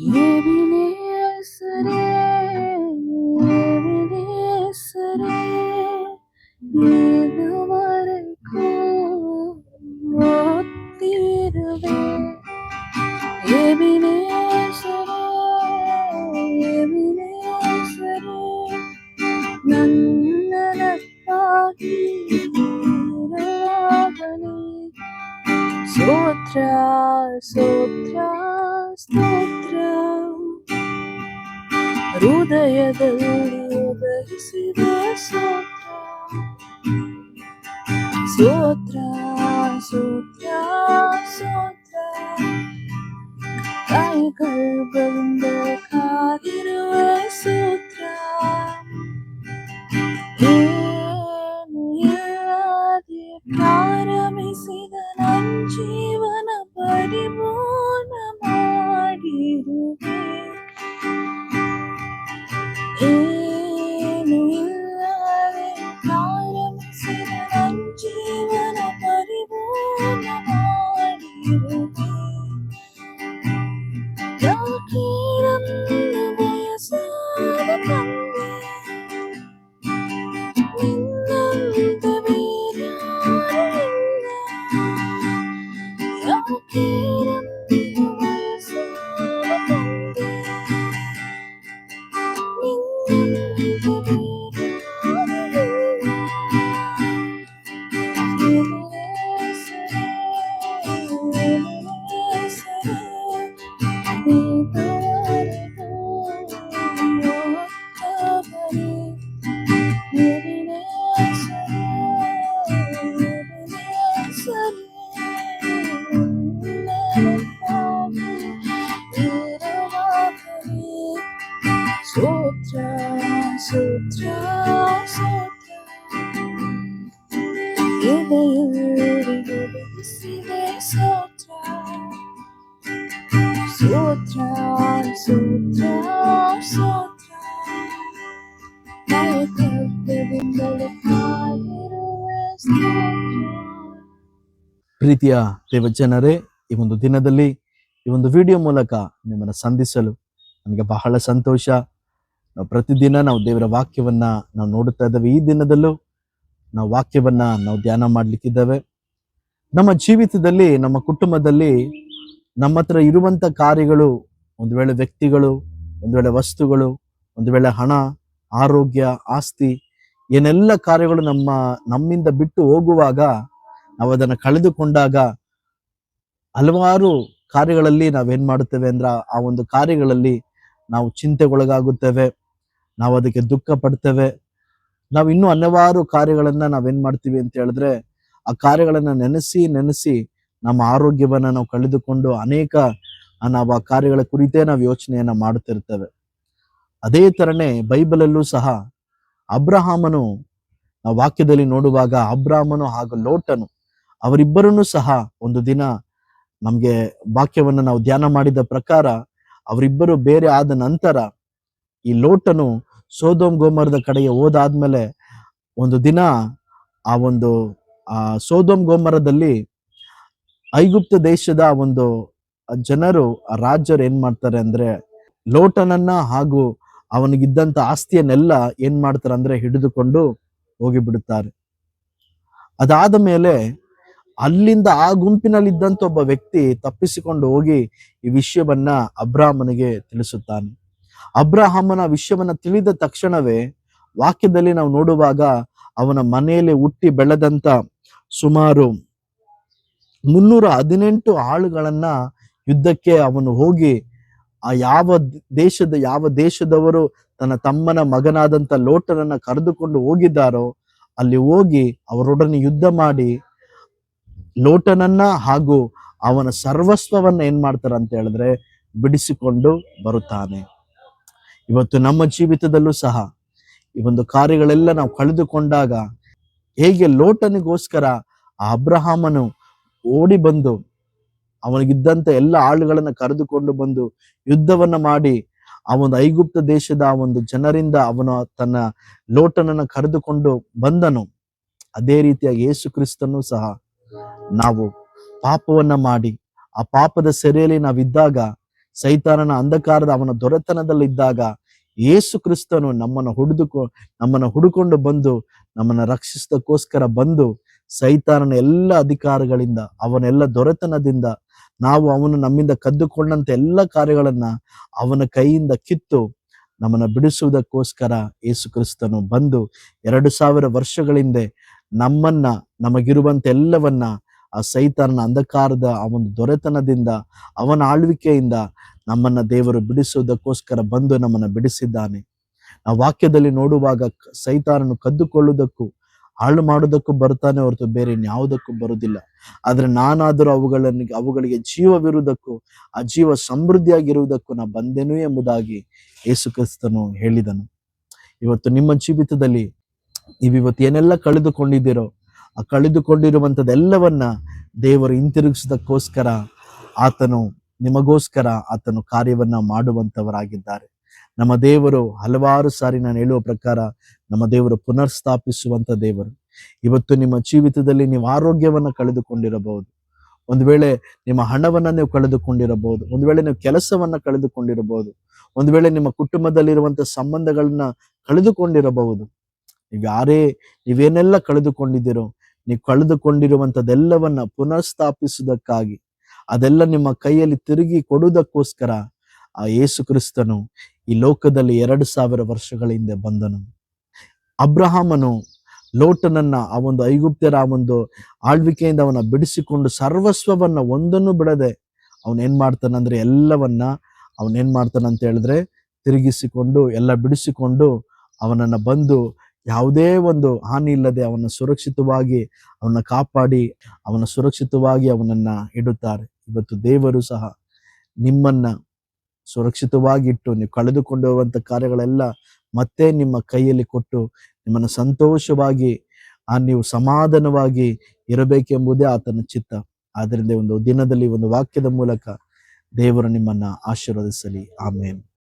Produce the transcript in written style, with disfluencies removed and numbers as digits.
ಎಬಿನೇಸರೇ, ಎಬಿನೇಸರೇ, ಇದುವರೆಗೂ ಓದ್ತಿರುವೆ. ಎಬಿನೇಸರೇ, ಎಬಿನೇಸರೇ, ನನ್ನ ನಪ್ಪಾಗಿ ಇರುವಾಗಲೇ ಸ್ತೋತ್ರ, ಸ್ತೋತ್ರ, ಸ್ತೋತ್ರ. ಹೃದಯದಲ್ಲಿ ಉದಯಿಸಿದ ಸ್ತೋತ್ರ, ಸ್ತೋತ್ರ, ಸ್ತೋತ್ರ, ಸ್ತೋತ್ರ. ಕೈಗರ್ಭದಿಂದ ಕಾದಿರುವ ಸ್ತೋತ್ರ. ಏನು ಇಲ್ಲದೆ ಪ್ರಾರಂಭಿಸಿದ ನನ್ನ ಜೀವನ ಪರಿಪೂರ್ಣ ಮಾಡಿರುವೆ. ಏನು ಇಲ್ಲದೆ ಪ್ರಾರಂಭಿಸಿದ ನನ್ನ ಜೀವನ ಪರಿಪೂರ್ಣ ಮಾಡಿರುವೆ. ಯಾಕೆ ನನ್ನ ಬಯಸಾದ ತಂದೆ, ನಿನ್ನಂತ ಬೇರ್ಯಾರು ಇಲ್ಲ. ಯಾಕೆ ನನ್ನ ಬಯಸಾದ ತಂದೆ, ನಿನ್ನಂತ ಬೇರ್ಯಾರು ಇಲ್ಲ. ಎಬಿನೇಸರೇ, ಎಬಿನೇಸರೇ, ಇದುವರೆಗೂ ಓದ್ತವರೆ. ಎಬಿನೇಸರೇ, ಎಬಿನೇಸರೇ, ನನಗಾಗಿ ಇರುವಾಗಲೇ ಸ್ತೋತ್ರ, ಸ್ತೋತ್ರ, ಸ್ತೋತ್ರ. ಎದೆಯಲ್ಲಿ ಉದಯಿಸಿದೆ ಸ್ತೋತ್ರ, ಸ್ತೋತ್ರ, ಸ್ತೋತ್ರ, ಸ್ತೋತ್ರ. ಕೈಗರ್ಭದಿಂದಲೇ ಕಾದಿರುವ ಸ್ತೋತ್ರ. ಪ್ರೀತಿಯ ದೇವಜನರೇ, ಈ ಒಂದು ದಿನದಲ್ಲಿ ಈ ಒಂದು ವಿಡಿಯೋ ಮೂಲಕ ನಿಮ್ಮನ್ನು ಸಂಧಿಸಲು ನನಗೆ ಬಹಳ ಸಂತೋಷ. ನಾವು ಪ್ರತಿದಿನ ನಾವು ದೇವರ ವಾಕ್ಯವನ್ನ ನಾವು ನೋಡುತ್ತಾ ಇದ್ದೇವೆ. ಈ ದಿನದಲ್ಲೂ ನಾವು ವಾಕ್ಯವನ್ನ ನಾವು ಧ್ಯಾನ ಮಾಡ್ಲಿಕ್ಕಿದ್ದೇವೆ. ನಮ್ಮ ಜೀವಿತದಲ್ಲಿ, ನಮ್ಮ ಕುಟುಂಬದಲ್ಲಿ ನಮ್ಮ ಹತ್ರ ಇರುವಂತ ಕಾರ್ಯಗಳು, ಒಂದು ವೇಳೆ ವ್ಯಕ್ತಿಗಳು, ಒಂದು ವೇಳೆ ವಸ್ತುಗಳು, ಒಂದು ವೇಳೆ ಹಣ, ಆರೋಗ್ಯ, ಆಸ್ತಿ, ಏನೆಲ್ಲ ಕಾರ್ಯಗಳು ನಮ್ಮಿಂದ ಬಿಟ್ಟು ಹೋಗುವಾಗ, ನಾವು ಅದನ್ನು ಕಳೆದುಕೊಂಡಾಗ ಹಲವಾರು ಕಾರ್ಯಗಳಲ್ಲಿ ನಾವೇನ್ ಮಾಡುತ್ತೇವೆ ಅಂದ್ರೆ ಆ ಒಂದು ಕಾರ್ಯಗಳಲ್ಲಿ ನಾವು ಚಿಂತೆಗೊಳಗಾಗುತ್ತೇವೆ, ನಾವು ಅದಕ್ಕೆ ದುಃಖ ಪಡ್ತೇವೆ. ನಾವು ಇನ್ನೂ ಹಲವಾರು ಕಾರ್ಯಗಳನ್ನ ನಾವೇನ್ ಮಾಡ್ತೀವಿ ಅಂತ ಹೇಳಿದ್ರೆ, ಆ ಕಾರ್ಯಗಳನ್ನ ನೆನೆಸಿ ನೆನೆಸಿ ನಮ್ಮ ಆರೋಗ್ಯವನ್ನ ನಾವು ಕಳೆದುಕೊಂಡು ಅನೇಕ ನಾವು ಆ ಕಾರ್ಯಗಳ ಕುರಿತೇ ನಾವು ಯೋಚನೆಯನ್ನ ಮಾಡುತ್ತಿರ್ತೇವೆ. ಅದೇ ತರನೇ ಬೈಬಲಲ್ಲೂ ಸಹ ಅಬ್ರಹಾಮನು, ನಾವು ವಾಕ್ಯದಲ್ಲಿ ನೋಡುವಾಗ ಅಬ್ರಹಾಮನು ಹಾಗೂ ಲೋಟನು ಅವರಿಬ್ಬರನ್ನು ಸಹ ಒಂದು ದಿನ ನಮ್ಗೆ ವಾಕ್ಯವನ್ನು ನಾವು ಧ್ಯಾನ ಮಾಡಿದ ಪ್ರಕಾರ ಅವರಿಬ್ಬರು ಬೇರೆ ಆದ ನಂತರ ಈ ಲೋಟನು ಸೋದೋಮ್ ಗೋಮರದ ಕಡೆಗೆ ಹೋದಾದ್ಮೇಲೆ ಒಂದು ದಿನ ಆ ಸೋದೋಮ್ ಗೋಮರದಲ್ಲಿ ಐಗುಪ್ತ ದೇಶದ ಒಂದು ಜನರು, ಆ ರಾಜ್ಯರು ಏನ್ ಮಾಡ್ತಾರೆ ಅಂದ್ರೆ ಲೋಟನನ್ನ ಹಾಗೂ ಅವನಿಗಿದ್ದಂತ ಆಸ್ತಿಯನ್ನೆಲ್ಲ ಏನ್ ಮಾಡ್ತಾರೆ ಅಂದ್ರೆ ಹಿಡಿದುಕೊಂಡು ಹೋಗಿಬಿಡುತ್ತಾರೆ. ಅದಾದ ಮೇಲೆ ಅಲ್ಲಿಂದ ಆ ಗುಂಪಿನಲ್ಲಿದ್ದಂತ ಒಬ್ಬ ವ್ಯಕ್ತಿ ತಪ್ಪಿಸಿಕೊಂಡು ಹೋಗಿ ಈ ವಿಷಯವನ್ನ ಅಬ್ರಾಹ್ಮನಿಗೆ ತಿಳಿಸುತ್ತಾನೆ. ಅಬ್ರಹಾಮನ ವಿಷಯವನ್ನ ತಿಳಿದ ತಕ್ಷಣವೇ ವಾಕ್ಯದಲ್ಲಿ ನಾವು ನೋಡುವಾಗ ಅವನ ಮನೆಯಲ್ಲಿ ಹುಟ್ಟಿ ಬೆಳೆದಂತ ಸುಮಾರು 318 ಆಳುಗಳನ್ನ ಯುದ್ಧಕ್ಕೆ ಅವನು ಹೋಗಿ ಯಾವ ದೇಶದವರು ತನ್ನ ತಮ್ಮನ ಮಗನಾದಂತ ಲೋಟನನ್ನ ಕರೆದುಕೊಂಡು ಹೋಗಿದ್ದಾರೋ ಅಲ್ಲಿ ಹೋಗಿ ಅವರೊಡನೆ ಯುದ್ಧ ಮಾಡಿ ಲೋಟನನ್ನ ಹಾಗೂ ಅವನ ಸರ್ವಸ್ವವನ್ನ ಏನ್ ಮಾಡ್ತಾರ ಅಂತ ಹೇಳಿದ್ರೆ ಬಿಡಿಸಿಕೊಂಡು ಬರುತ್ತಾನೆ. ಇವತ್ತು ನಮ್ಮ ಜೀವಿತದಲ್ಲೂ ಸಹ ಈ ಒಂದು ಕಾರ್ಯಗಳೆಲ್ಲ ನಾವು ಕಳೆದುಕೊಂಡಾಗ ಹೇಗೆ ಲೋಟನಿಗೋಸ್ಕರ ಆ ಅಬ್ರಹಾಮನು ಓಡಿ ಬಂದು ಅವನಿಗಿದ್ದಂತ ಎಲ್ಲ ಆಳುಗಳನ್ನ ಕರೆದುಕೊಂಡು ಬಂದು ಯುದ್ಧವನ್ನ ಮಾಡಿ ಆ ಒಂದು ಐಗುಪ್ತ ದೇಶದ ಆ ಒಂದು ಜನರಿಂದ ಅವನು ತನ್ನ ಲೋಟನನ್ನ ಕರೆದುಕೊಂಡು ಬಂದನು. ಅದೇ ರೀತಿಯಾಗಿ ಯೇಸು ಕ್ರಿಸ್ತನು ಸಹ ನಾವು ಪಾಪವನ್ನ ಮಾಡಿ ಆ ಪಾಪದ ಸೆರೆಯಲ್ಲಿ ನಾವಿದ್ದಾಗ ಸೈತಾನನ ಅಂಧಕಾರದ ಅವನ ದೊರೆತನದಲ್ಲಿದ್ದಾಗ ಯೇಸು ಕ್ರಿಸ್ತನು ನಮ್ಮನ್ನು ಹುಡುಕೊಂಡು ಬಂದು ನಮ್ಮನ್ನು ರಕ್ಷಿಸೋದಕ್ಕೋಸ್ಕರ ಬಂದು ಸೈತಾನನ ಎಲ್ಲ ಅಧಿಕಾರಗಳಿಂದ ಅವನೆಲ್ಲ ದೊರೆತನದಿಂದ ನಾವು ಅವನು ನಮ್ಮಿಂದ ಕದ್ದುಕೊಂಡಂತ ಎಲ್ಲ ಕಾರ್ಯಗಳನ್ನ ಅವನ ಕೈಯಿಂದ ಕಿತ್ತು ನಮ್ಮನ್ನು ಬಿಡಿಸುವುದಕ್ಕೋಸ್ಕರ ಯೇಸು ಕ್ರಿಸ್ತನು ಬಂದು 2000 ವರ್ಷಗಳಿಂದ ನಮಗಿರುವಂತ ಎಲ್ಲವನ್ನ ಆ ಸೈತಾನನ ಅಂಧಕಾರದ ಅವನ ದೊರೆತನದಿಂದ ಅವನ ಆಳ್ವಿಕೆಯಿಂದ ನಮ್ಮನ್ನ ದೇವರು ಬಿಡಿಸುವುದಕ್ಕೋಸ್ಕರ ಬಂದು ನಮ್ಮನ್ನು ಬಿಡಿಸಿದ್ದಾನೆ. ಆ ವಾಕ್ಯದಲ್ಲಿ ನೋಡುವಾಗ ಸೈತಾನನು ಕದ್ದುಕೊಳ್ಳುವುದಕ್ಕೂ ಹಾಳು ಮಾಡುವುದಕ್ಕೂ ಬರ್ತಾನೆ ಹೊರತು ಬೇರೆ ಇನ್ಯಾವುದಕ್ಕೂ ಬರುವುದಿಲ್ಲ. ಆದ್ರೆ ನಾನಾದರೂ ಅವುಗಳಿಗೆ ಜೀವವಿರುವುದಕ್ಕೂ ಆ ಜೀವ ಸಮೃದ್ಧಿಯಾಗಿರುವುದಕ್ಕೂ ನಾ ಬಂದೆನು ಎಂಬುದಾಗಿ ಯೇಸು ಕ್ರಿಸ್ತನು ಹೇಳಿದನು. ಇವತ್ತು ನಿಮ್ಮ ಜೀವಿತದಲ್ಲಿ ನೀವಿವತ್ತು ಏನೆಲ್ಲ ಕಳೆದುಕೊಂಡಿದ್ದೀರೋ ಆ ಕಳೆದುಕೊಂಡಿರುವಂಥದ್ದೆಲ್ಲವನ್ನ ದೇವರು ಹಿಂತಿರುಗಿಸೋದಕ್ಕೋಸ್ಕರ ನಿಮಗೋಸ್ಕರ ಆತನು ಕಾರ್ಯವನ್ನ ಮಾಡುವಂತವರಾಗಿದ್ದಾರೆ. ನಮ್ಮ ದೇವರು ಹಲವಾರು ಸಾರಿ ನಾನು ಹೇಳುವ ಪ್ರಕಾರ ನಮ್ಮ ದೇವರು ಪುನರ್ಸ್ಥಾಪಿಸುವಂತ ದೇವರು. ಇವತ್ತು ನಿಮ್ಮ ಜೀವಿತದಲ್ಲಿ ನೀವು ಆರೋಗ್ಯವನ್ನ ಕಳೆದುಕೊಂಡಿರಬಹುದು, ಒಂದು ವೇಳೆ ನಿಮ್ಮ ಹಣವನ್ನ ನೀವು ಕಳೆದುಕೊಂಡಿರಬಹುದು, ಒಂದು ವೇಳೆ ನೀವು ಕೆಲಸವನ್ನ ಕಳೆದುಕೊಂಡಿರಬಹುದು, ಒಂದು ವೇಳೆ ನಿಮ್ಮ ಕುಟುಂಬದಲ್ಲಿರುವಂತ ಸಂಬಂಧಗಳನ್ನ ಕಳೆದುಕೊಂಡಿರಬಹುದು. ನೀವೇನೆಲ್ಲ ಕಳೆದುಕೊಂಡಿದ್ದೀರೋ ನೀವು ಕಳೆದುಕೊಂಡಿರುವಂತದ್ದೆಲ್ಲವನ್ನ ಪುನರ್ಸ್ಥಾಪಿಸುವುದಕ್ಕಾಗಿ ಅದೆಲ್ಲ ನಿಮ್ಮ ಕೈಯಲ್ಲಿ ತಿರುಗಿ ಕೊಡುವುದಕ್ಕೋಸ್ಕರ ಆ ಯೇಸು ಕ್ರಿಸ್ತನು ಈ ಲೋಕದಲ್ಲಿ 2000 ವರ್ಷಗಳ ಹಿಂದೆ ಬಂದನು. ಅಬ್ರಹಾಮನು ಲೋಟನನ್ನ ಆ ಒಂದು ಐಗುಪ್ತ್ಯರ ಆ ಒಂದು ಆಳ್ವಿಕೆಯಿಂದ ಅವನ ಬಿಡಿಸಿಕೊಂಡು ಸರ್ವಸ್ವವನ್ನ ಒಂದನ್ನು ಬಿಡದೆ ಅವನೇನ್ ಮಾಡ್ತಾನಂದ್ರೆ ಎಲ್ಲವನ್ನ ಅವನೇನ್ ಹೇಳಿದ್ರೆ ತಿರುಗಿಸಿಕೊಂಡು ಎಲ್ಲ ಬಿಡಿಸಿಕೊಂಡು ಅವನನ್ನ ಬಂದು ಯಾವುದೇ ಒಂದು ಹಾನಿ ಇಲ್ಲದೆ ಅವನ ಸುರಕ್ಷಿತವಾಗಿ ಕಾಪಾಡಿ ಸುರಕ್ಷಿತವಾಗಿ ಅವನನ್ನ ಇಡುತ್ತಾರೆ. ಇವತ್ತು ದೇವರು ಸಹ ನಿಮ್ಮನ್ನ ಸುರಕ್ಷಿತವಾಗಿ ಇಟ್ಟು ನೀವು ಕಳೆದುಕೊಂಡಿರುವಂತ ಕಾರ್ಯಗಳೆಲ್ಲ ಮತ್ತೆ ನಿಮ್ಮ ಕೈಯಲ್ಲಿ ಕೊಟ್ಟು ನಿಮ್ಮನ್ನು ಸಂತೋಷವಾಗಿ ನೀವು ಸಮಾಧಾನವಾಗಿ ಇರಬೇಕೆಂಬುದೇ ಆತನ ಚಿತ್ತ. ಆದ್ದರಿಂದ ಒಂದು ದಿನದಲ್ಲಿ ಒಂದು ವಾಕ್ಯದ ಮೂಲಕ ದೇವರು ನಿಮ್ಮನ್ನ ಆಶೀರ್ವದಿಸಲಿ. ಆಮೇನ್.